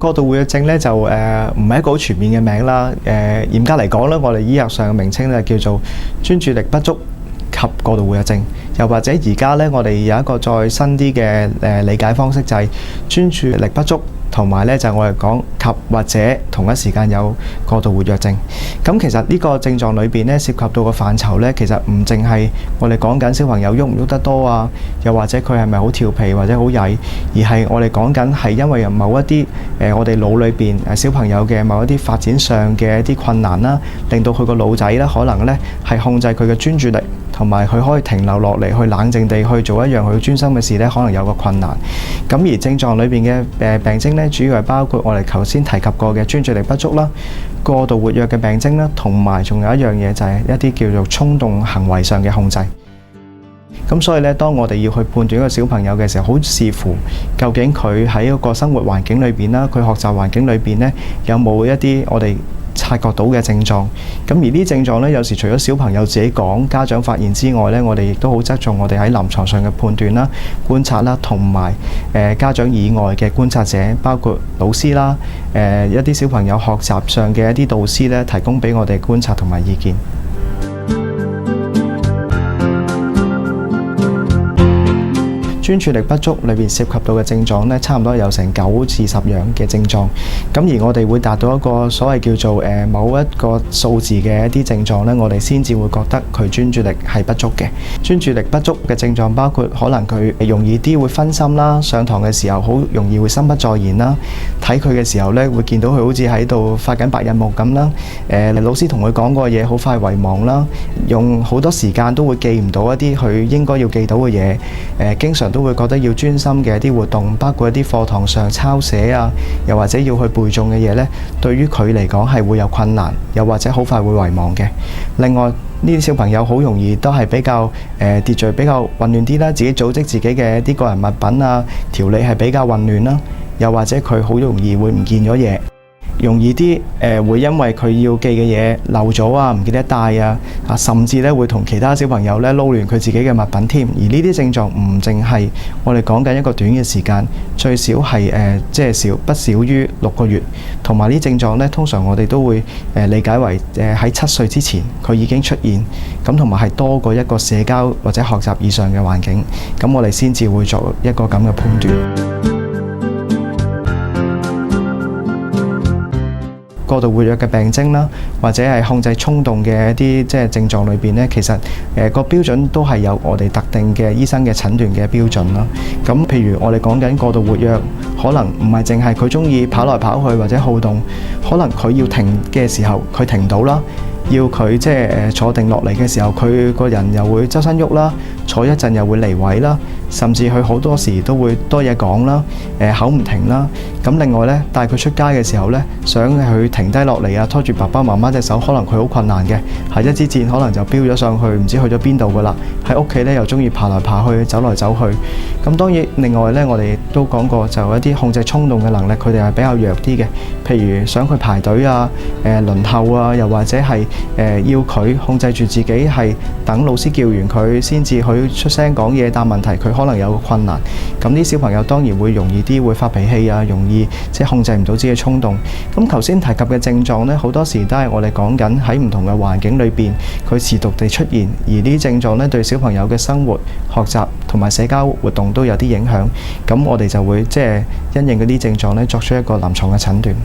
過度活躍症咧就唔係一個好全面嘅名啦。嚴格嚟講咧，我哋醫學上嘅名稱咧叫做專注力不足及過度活躍症，又或者而家咧我哋有一個再新啲嘅理解方式，就係專注力不足。同埋咧就係我哋講及或者同一時間有過度活躍症。咁其實呢個症狀裏邊咧涉及到個範疇咧，其實唔淨係我哋講緊小朋友喐唔喐得多啊，又或者佢係咪好調皮或者好曳，而係我哋講緊係因為有某一啲我哋腦裏邊小朋友嘅某一啲發展上嘅一啲困難啦，令到佢個腦仔咧可能咧係控制佢嘅專注力，同埋佢可以停留落嚟去冷靜地去做一樣佢專心嘅事咧，可能有個困難。咁而症狀裏邊嘅病徵咧，主要係包括我哋頭先提及過嘅專注力不足啦、過度活躍嘅病徵啦，同埋仲有一樣嘢就係一啲叫做衝動行為上嘅控制。咁所以咧，當我哋要去判斷一個小朋友嘅時候，好視乎究竟佢喺一個生活環境裏邊啦，佢學習環境裏邊咧，有冇一啲我哋察覺到嘅症狀。咁而呢啲症狀咧，有時除咗小朋友自己講、家長發現之外咧，我哋亦都好側重我哋喺臨床上嘅判斷啦、觀察啦，同埋家長以外嘅觀察者，包括老師啦、一啲小朋友學習上嘅一啲導師咧，提供俾我哋觀察同埋意見。專注力不足裏邊涉及到嘅症狀咧，差唔多有成9至10樣嘅症狀。咁而我哋會達到一個所謂叫做某一個數字嘅一啲症狀咧，我哋先至會覺得佢專注力係不足嘅。專注力不足嘅症狀包括可能佢容易啲會分心啦，上堂嘅時候好容易會心不在焉啦，睇佢嘅時候咧會見到佢好似喺度發緊白日夢咁啦。老師同佢講過嘢好快遺忘啦，用好多時間都會記唔到一啲佢應該要記到嘅嘢。經常都會覺得要專心嘅一啲活動，包括一啲課堂上抄寫啊，又或者要去背誦嘅嘢呢，對於佢嚟講係會有困難，又或者好快會遺忘嘅。另外，呢啲小朋友好容易都係比較秩序比較混亂啲啦，自己組織自己嘅一啲個人物品啊，條理係比較混亂啦，又或者佢好容易會唔見咗嘢。容易啲會因為佢要記嘅嘢漏咗啊，唔記得帶啊，甚至咧會同其他小朋友咧撈亂佢自己嘅物品添。而呢啲症狀唔淨係我哋講緊一個短嘅時間，最少係不少於6個月。同埋呢症狀咧，通常我哋都會理解為喺7歲之前佢已經出現，咁同埋係多過一個社交或者學習以上嘅環境，咁我哋先至會作一個咁嘅判斷。過度活躍嘅病徵啦，或者係控制衝動嘅一啲症狀裏邊呢，其實個標準都係有我哋特定嘅醫生嘅診斷嘅標準啦。咁譬如我哋講緊過度活躍，可能唔係淨係佢中意跑來跑去或者好動，可能佢要停嘅時候佢停到啦，要佢坐定落嚟嘅時候，佢個人又會周身喐啦，坐一陣又會離位啦，甚至佢好多時都會多嘢講啦，口唔停啦。咁另外呢，帶佢出街嘅時候呢，想佢停低落嚟啊，拖住爸爸媽媽隻手，可能佢好困難嘅，係一支箭可能就飆咗上去，唔知去咗邊度噶啦。喺屋企呢，又中意爬來爬去，走來走去。咁當然另外呢，我哋都講過，就一啲控制衝動嘅能力，佢哋係比較弱啲嘅。譬如想佢排隊啊、輪候啊，又或者係要佢控制住自己係等老師叫完佢先至去出聲講嘢答問題，佢可能有個困難。咁啲小朋友當然會容易啲會發脾氣啊，容易控制唔到自己嘅衝動。咁頭先提及嘅症狀呢，好多時都係我哋講緊喺唔同嘅環境裏邊，佢持續地出現，而呢啲症狀呢，對小朋友嘅生活、學習同埋社交活動都有啲影響。咁我哋就會因應嗰啲症狀呢，作出一個臨床嘅診斷。